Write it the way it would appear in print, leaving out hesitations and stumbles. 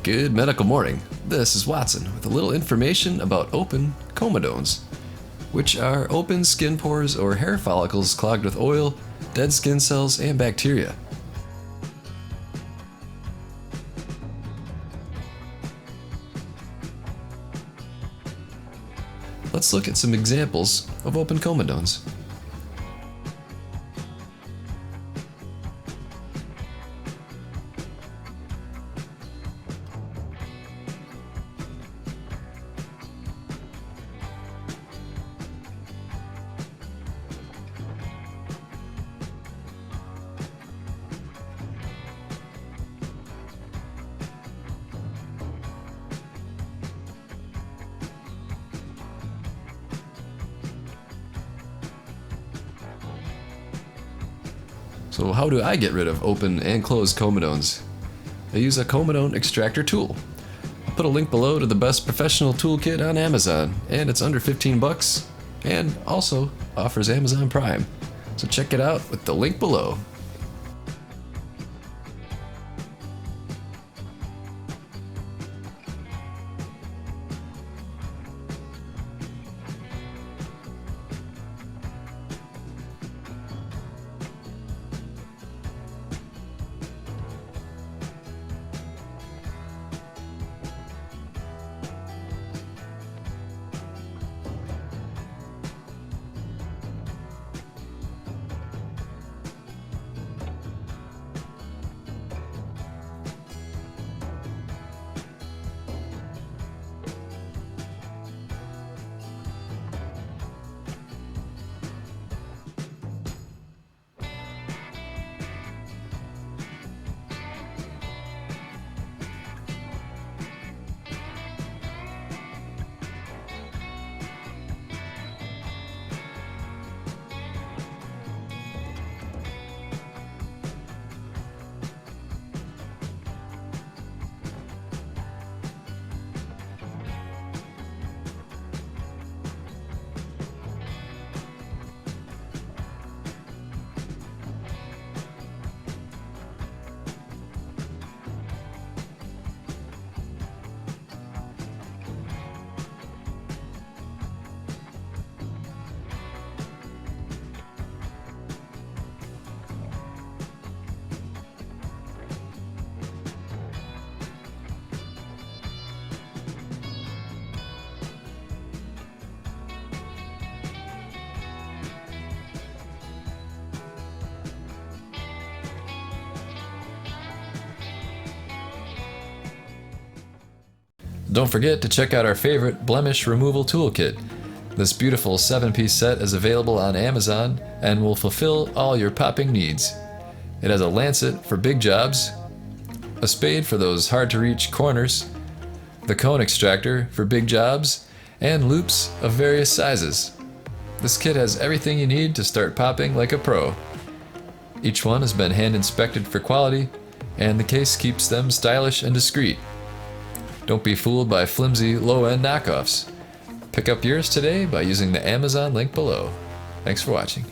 Good medical morning. This is Watson with a little information about open comedones, which are open skin pores or hair follicles clogged with oil, dead skin cells, and bacteria. Let's look at some examples of open comedones. So how do I get rid of open and closed comedones? I use a comedone extractor tool. I'll put a link below to the best professional toolkit on Amazon, and it's under 15 bucks, and also offers Amazon Prime. So check it out with the link below. Don't forget to check out our favorite blemish removal toolkit. This beautiful 7-piece set is available on Amazon and will fulfill all your popping needs. It has a lancet for big jobs, a spade for those hard-to-reach corners, the cone extractor for big jobs, and loops of various sizes. This kit has everything you need to start popping like a pro. Each one has been hand inspected for quality, and the case keeps them stylish and discreet. Don't be fooled by flimsy, low-end knockoffs. Pick up yours today by using the Amazon link below. Thanks for watching.